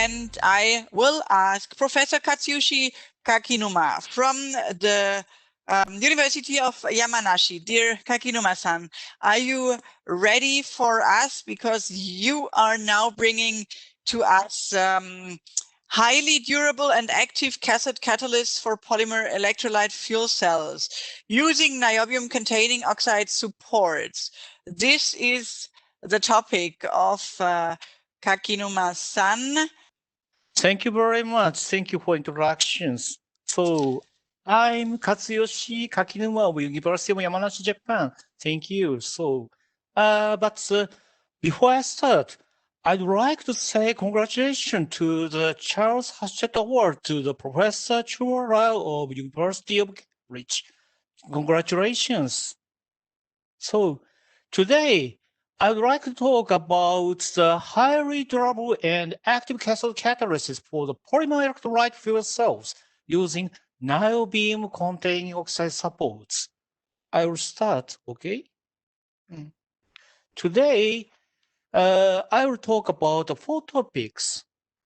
and I will ask Professor Katsuyoshi Kakinuma from the University of Yamanashi. Dear Kakinuma-san, are you ready for us? Because you are now bringing to us highly durable and active cathode catalysts for polymer electrolyte fuel cells using niobium-containing oxide supports. This is the topic of Kakinuma-san. Thank you very much. Thank you for introductions. So I'm Katsuyoshi Kakinuma with University of Yamanashi, Japan. Thank you. So, before I start, I'd like to say congratulations to the Charles Hatchett Award to the Professor Chuo Rao of University of Cambridge. Congratulations. So today, I'd like to talk about the highly durable and active cathode catalysis for the polymer electrolyte fuel cells using niobium containing oxide supports. I will start, okay? Today, I will talk about 4 topics.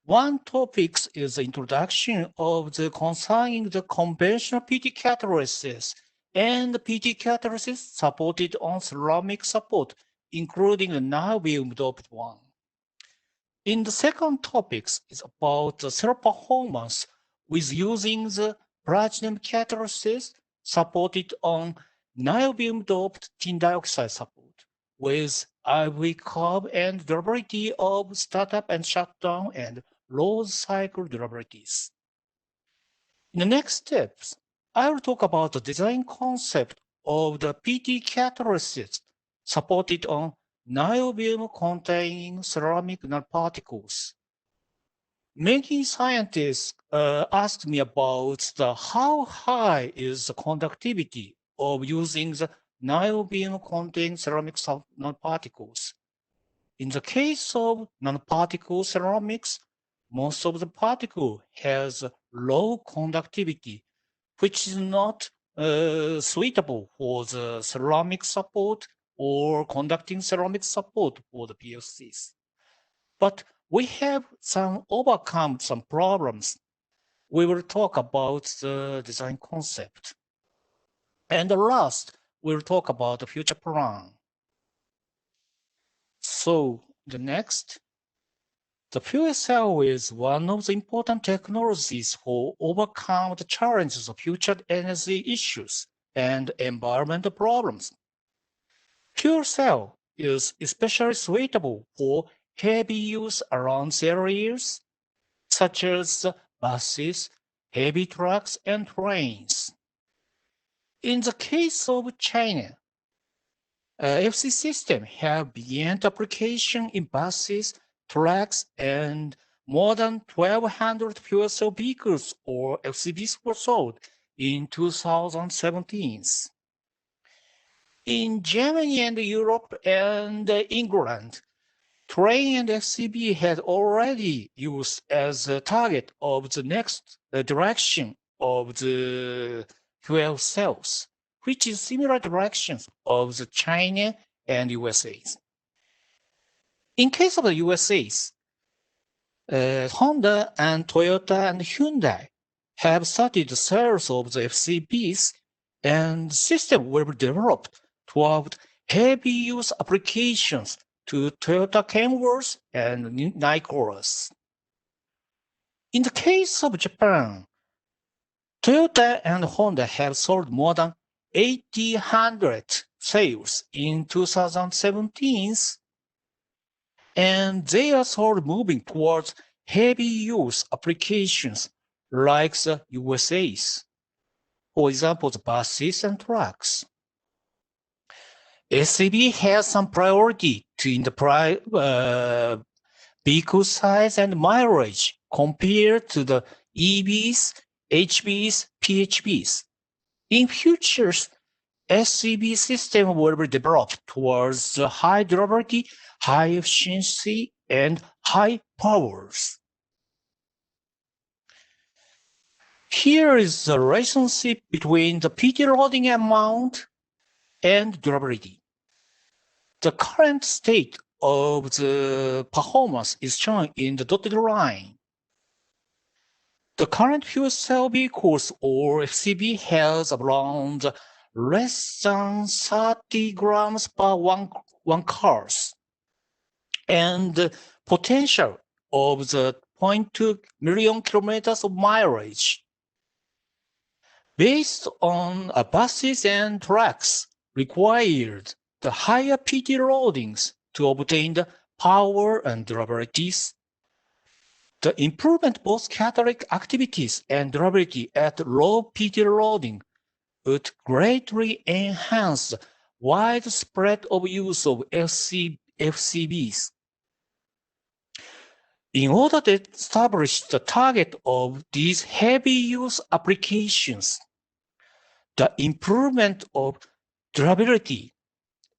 One topic is the introduction of the concerning the conventional PT catalysis and the PT catalysis supported on ceramic support, including the niobium doped one. In the second topic is about the cell performance with using the platinum catalysis supported on niobium doped tin dioxide support with IV curve and durability of startup and shutdown and low cycle durabilities. In the next steps, I will talk about the design concept of the PT catalysis supported on niobium containing ceramic nanoparticles. Many scientists asked me about how high is the conductivity of using the niobium containing ceramic nanoparticles. In the case of nanoparticle ceramics, most of the particle has low conductivity, which is not suitable for the ceramic support or conducting ceramic support for the PLCs. But we have overcome some problems. We will talk about the design concept. And last, we'll talk about the future plan. So the next, the fuel cell is one of the important technologies for overcome the challenges of future energy issues and environmental problems. Fuel cell is especially suitable for heavy use around areas, such as buses, heavy trucks, and trains. In the case of China, FC system have begun application in buses, trucks, and more than 1,200 fuel cell vehicles or FCVs were sold in 2017. In Germany and Europe and England, train and FCV had already used as a target of the next direction of the fuel cells, which is similar directions of the China and USA. In case of the USA, Honda and Toyota and Hyundai have started the sales of the FCVs, and the system will be developed toward heavy use applications to Toyota Camrys and Nicolas. In the case of Japan, Toyota and Honda have sold more than 1,800 sales in 2017, and they are sold moving towards heavy use applications like the USA's, for example, the buses and trucks. SCB has some priority to enterprise vehicle size and mileage compared to the EVs, HVs, PHVs. In future, SCB system will be developed towards the high durability, high efficiency, and high powers. Here is the relationship between the PT loading amount and durability. The current state of the performance is shown in the dotted line. The current fuel cell vehicles or FCV has around less than 30 grams per one cars, and the potential of the 0.2 million kilometers of mileage. Based on buses and trucks required the higher PT loadings to obtain the power and durabilities. The improvement both catalytic activities and durability at low PT loading would greatly enhance the widespread of use of FCVs. In order to establish the target of these heavy use applications, the improvement of durability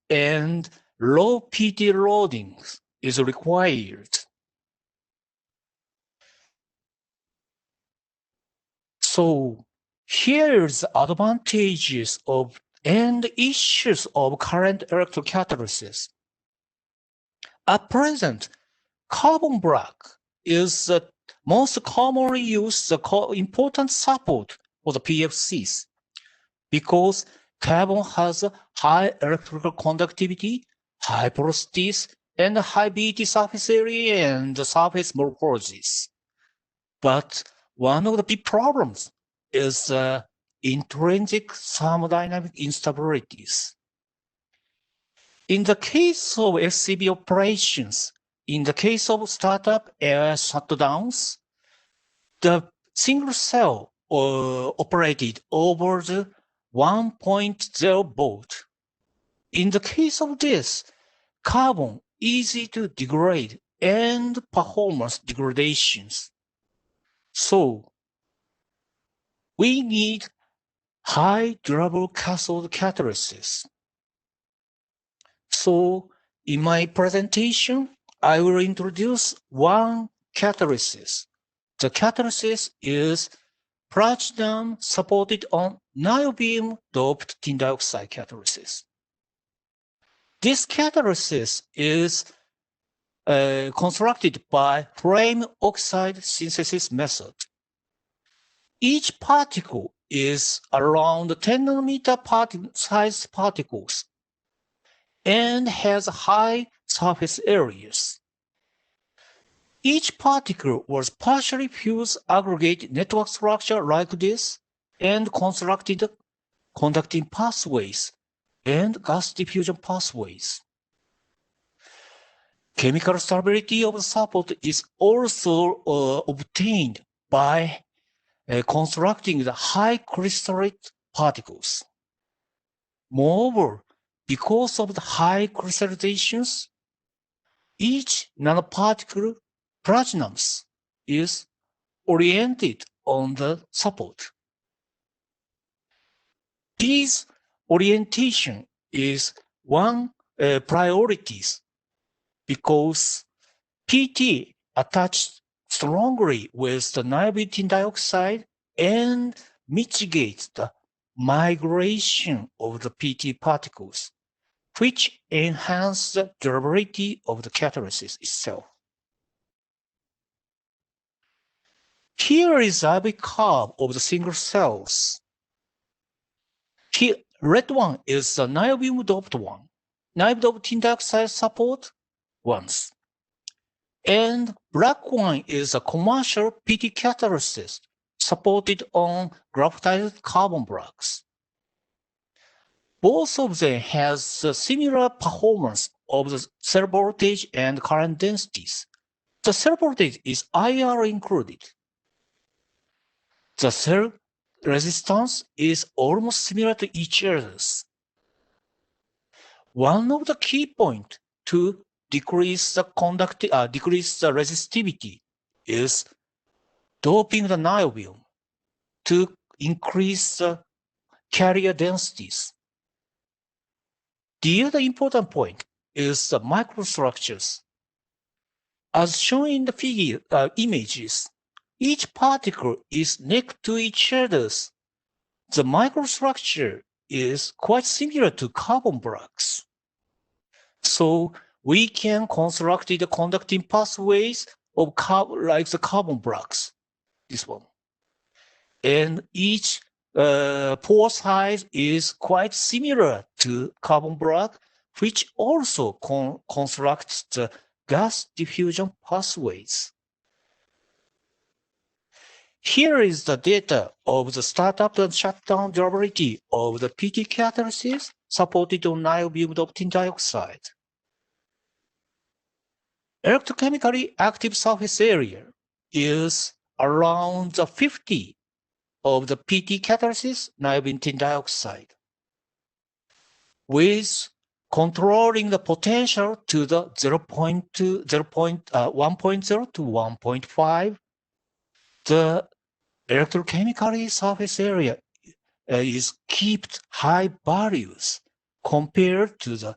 and low PT loadings is required. So here's the advantages of and issues of current electrocatalysis. At present, carbon black is the most commonly used important support for the PFCs because carbon has high electrical conductivity, high porosities, and high BT surface area and surface morphologies. But one of the big problems is intrinsic thermodynamic instabilities. In the case of FCV operations, in the case of startup shutdowns, the single cell operated over the 1.0 volt. In the case of this, carbon easy to degrade and performance degradations. So we need high durable cathode catalysis. So in my presentation, I will introduce one catalysis. The catalysis is platinum supported on niobium doped tin dioxide catalysis. This catalysis is constructed by flame oxide synthesis method. Each particle is around 10 nanometer size particles and has high surface areas. Each particle was partially fused aggregate network structure like this and constructed conducting pathways and gas diffusion pathways. Chemical stability of the support is also obtained by constructing the high crystallite particles. Moreover, because of the high crystallizations, each nanoparticle platinums is oriented on the support. This orientation is one priorities because PT attached strongly with the niobium dioxide and mitigates the migration of the PT particles, which enhance the durability of the catalysis itself. Here is the IV curve of the single cells. Here, red one is the niobium doped one, niobium doped tin dioxide support ones. And black one is a commercial PT catalysis supported on graphitized carbon blacks. Both of them has a similar performance of the cell voltage and current densities. The cell voltage is IR included. The cell resistance is almost similar to each other's. One of the key points to decrease the resistivity is doping the niobium to increase the carrier densities. The other important point is the microstructures. As shown in the images, each particle is next to each other's. The microstructure is quite similar to carbon blacks. So we can construct the conducting pathways of like the carbon blacks. This one. and each pore size is quite similar to carbon black, which also constructs the gas diffusion pathways. Here is the data of the startup and shutdown durability of the PT catalysis supported on niobium doped tin dioxide. Electrochemically active surface area is around the 50 of the PT catalysis niobium tin dioxide, with controlling the potential to the 1.0 to 1.5. The electrochemically surface area is kept high values compared to the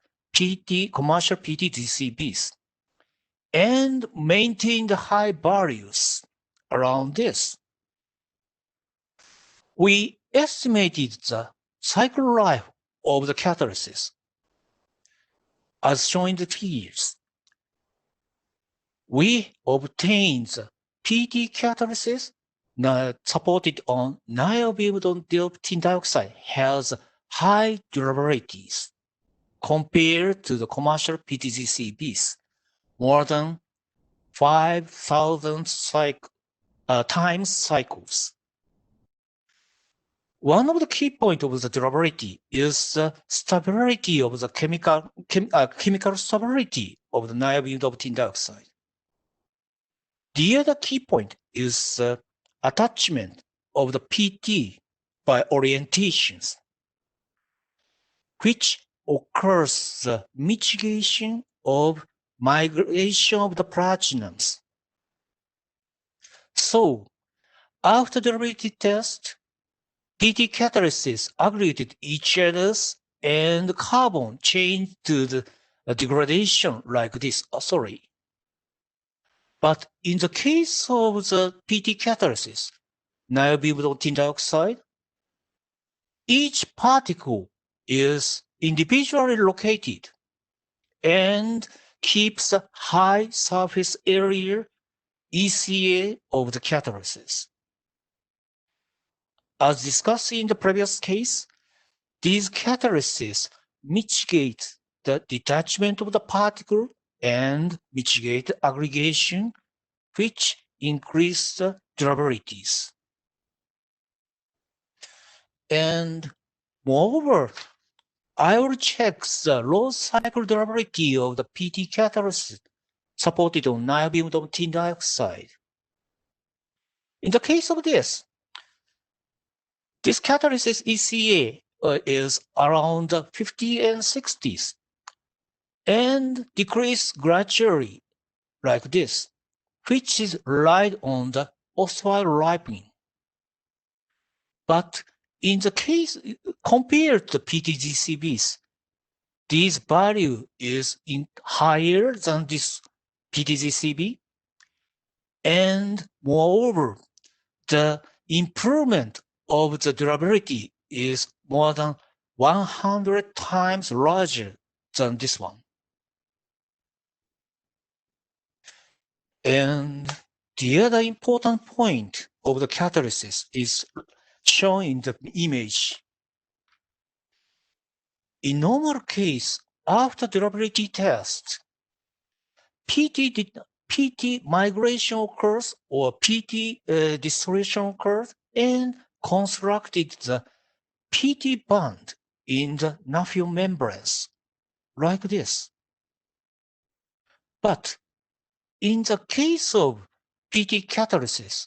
commercial PT DCBs, and maintain the high values around this. We estimated the cycle life of the catalysis as shown in the figures. We obtained the PT catalysis supported on niobium doped tin dioxide has high durabilities compared to the commercial PTGCBs, more than 5,000 times cycles. One of the key points of the durability is the stability of the chemical stability of the niobium doped tin dioxide. The other key point is the attachment of the PT by orientations, which occurs the mitigation of migration of the platinums. So, after durability test, PT catalysis aggregated each other's and carbon changed to the degradation like this. But in the case of the PT catalysis, niobium doped tin dioxide, each particle is individually located and keeps a high surface area ECA of the catalysis. As discussed in the previous case, these catalyses mitigate the detachment of the particle and mitigate aggregation, which increase the durabilities. And moreover, I will check the low cycle durability of the PT catalyst supported on niobium doped tin dioxide. In the case of this catalysis ECA is around 50 and 60s and decrease gradually like this, which is relied on the oswald ripening. But in the case compared to PTGCBs, this value is higher than this PTGCB, and moreover, the improvement of the durability is more than 100 times larger than this one. And the other important point of the catalysis is shown in the image. In normal case, after durability test, PT migration occurs or PT distillation occurs and constructed the PT band in the Niobium membranes like this. But in the case of PT catalysis,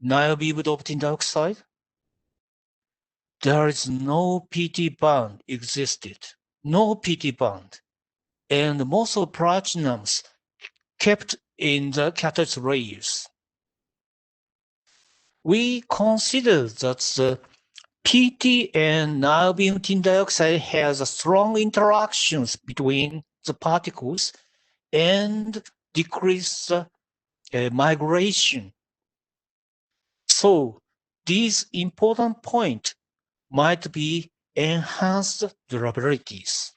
niobium doped tin dioxide, there is no PT band existed, no PT band, and most of platinums kept in the catalyst layers. We consider that the PT and niobium tin dioxide has strong interactions between the particles and decrease migration. So these important points might be enhanced durabilities.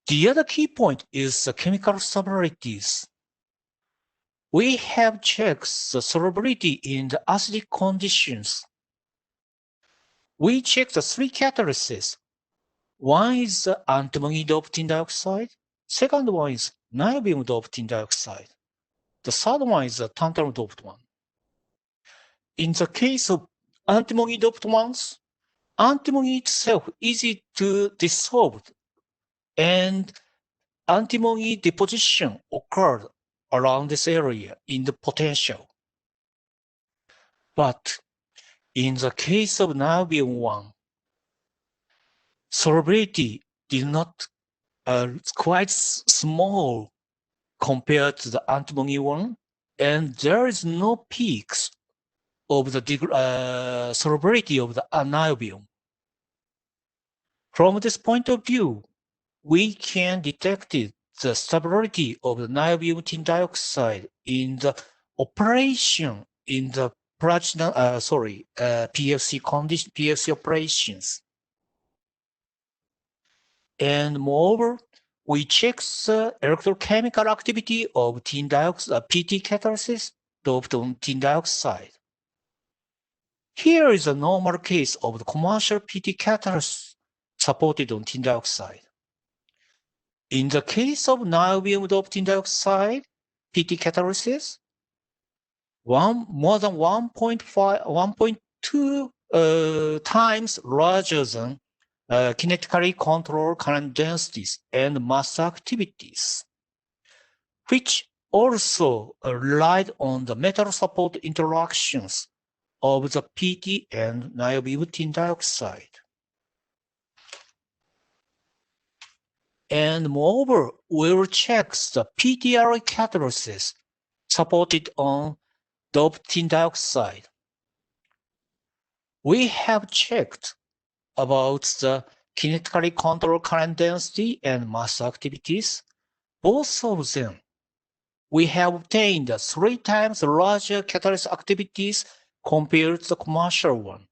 The other key point is the chemical stabilities. we have checked the solubility in the acidic conditions. We check the three catalysts. One is the antimony doped tin dioxide. Second one is niobium doped tin dioxide. The third one is the tantalum doped one. In the case of antimony doped ones, antimony itself is easy to dissolve, and antimony deposition occurred around this area in the potential. But in the case of niobium 1, solubility did not quite small compared to the antimony one, and there is no peaks of the solubility of the niobium. From this point of view, we can detect the stability of the niobium tin dioxide in the operation in the PFC condition, PFC operations. And moreover, we check the electrochemical activity of tin dioxide, PT catalysis doped on tin dioxide. Here is a normal case of the commercial PT catalyst supported on tin dioxide. In the case of niobium doped tin dioxide PT catalysis, more than 1.2 times larger than kinetically controlled current densities and mass activities, which also relied on the metal support interactions of the PT and niobium tin dioxide. And moreover, we will check the PTRA catalysis supported on doped tin dioxide. We have checked about the kinetically controlled current density and mass activities. Both of them, we have obtained 3 times larger catalyst activities compared to the commercial one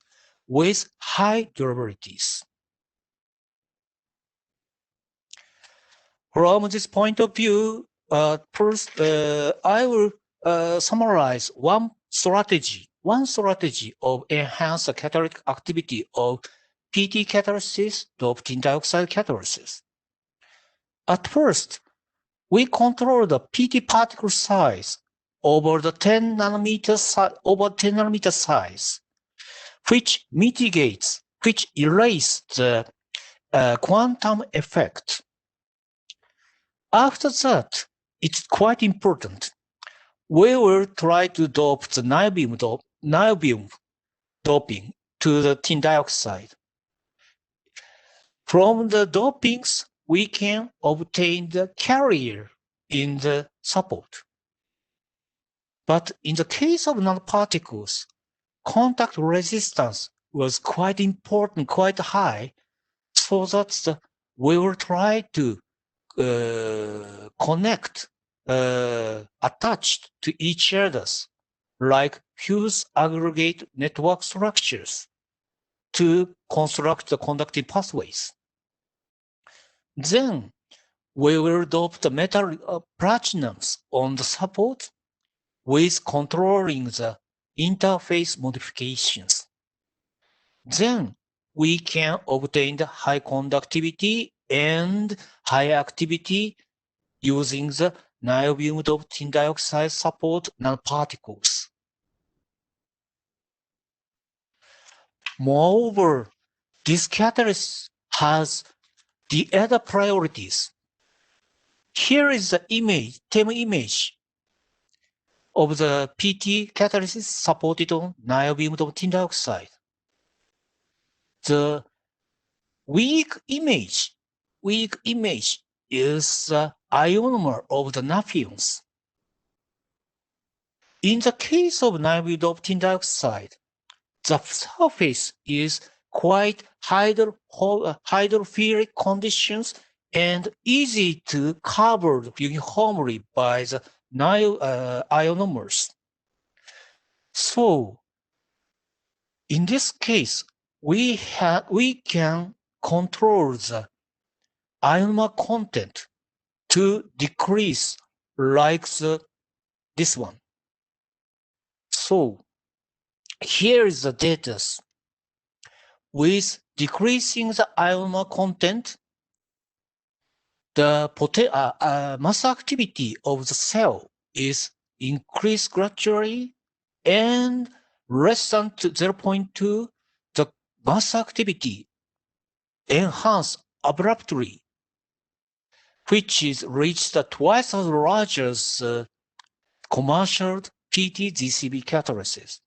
with high durabilities. From this point of view, first, I will summarize one strategy of enhanced catalytic activity of PT catalysis doped tin dioxide catalysis. At first, we control the PT particle size over 10 nanometer size, which erases the quantum effect. After that, it's quite important. We will try to dope the niobium doping to the tin dioxide. From the dopings, we can obtain the carrier in the support. But in the case of nanoparticles, contact resistance was quite important, quite high, so that we will try to connect, attached to each other, like fuse aggregate network structures to construct the conductive pathways. Then we will dope the metal platinums on the support with controlling the interface modifications. Then we can obtain the high conductivity and high activity using the niobium doped tin dioxide support nanoparticles. Moreover, this catalyst has the other priorities. Here is the TEM image of the PT catalysis supported on niobium doped tin dioxide. The weak image is the ionomer of the naphthalene. In the case of niobium doped tin dioxide, the surface is quite hydrophilic conditions and easy to cover uniformly by the ionomers. So, in this case, we can control the ionomer content to decrease like the this one. So here is the data. With decreasing the ionomer content, the mass activity of the cell is increased gradually, and less than 0.2, the mass activity enhanced abruptly, which is reached twice as large as commercial PTGCB catalysis.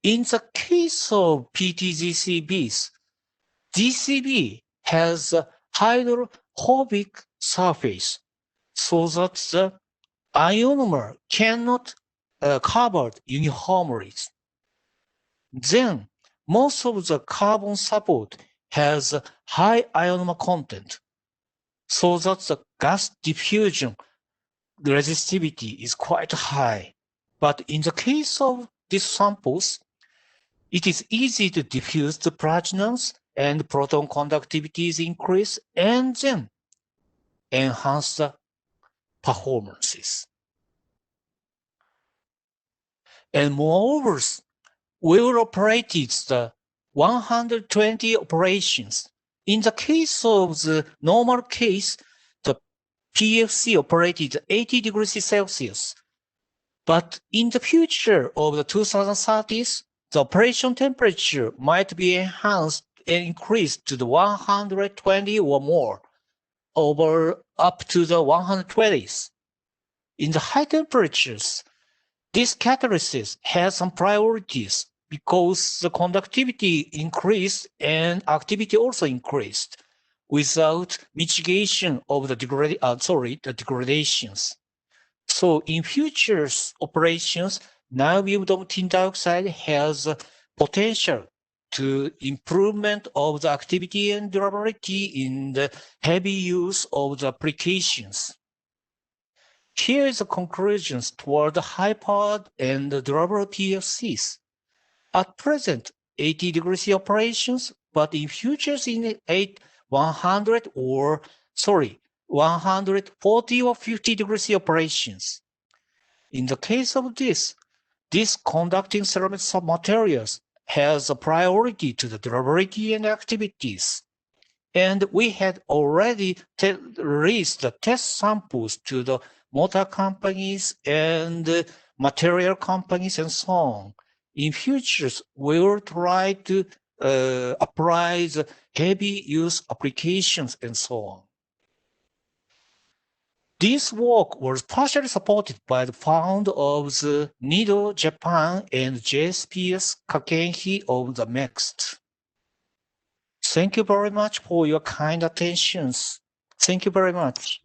In the case of PTGCBs, GCB has a hydrophobic surface so that the ionomer cannot cover uniformly. Then, most of the carbon support has a high ionomer content, so that the gas diffusion resistivity is quite high. But in the case of these samples, it is easy to diffuse the platinums and proton conductivity is increased and then enhance the performances. And moreover, we operated the 120 operations. In the case of the normal case, the PFC operated 80 degrees Celsius. But in the future of the 2030s, the operation temperature might be enhanced and increased to the 120 or more, over up to the 120s. In the high temperatures, this catalysis has some priorities because the conductivity increased and activity also increased without mitigation of the degradations. So in future operations, niobium tin dioxide has potential to improvement of the activity and durability in the heavy use of the applications. Here is the conclusions toward the high-powered and durable PFCs. At present, 80 degrees operations, but in futures in 140 or 50 degrees operations. In the case of this conducting ceramic submaterials has a priority to the durability and activities. And we had already released the test samples to the motor companies and material companies and so on. In futures, we will try to apply the heavy use applications and so on. This work was partially supported by the fund of the NIDO Japan and JSPS Kakenhi of the MEXT. Thank you very much for your kind attention. Thank you very much.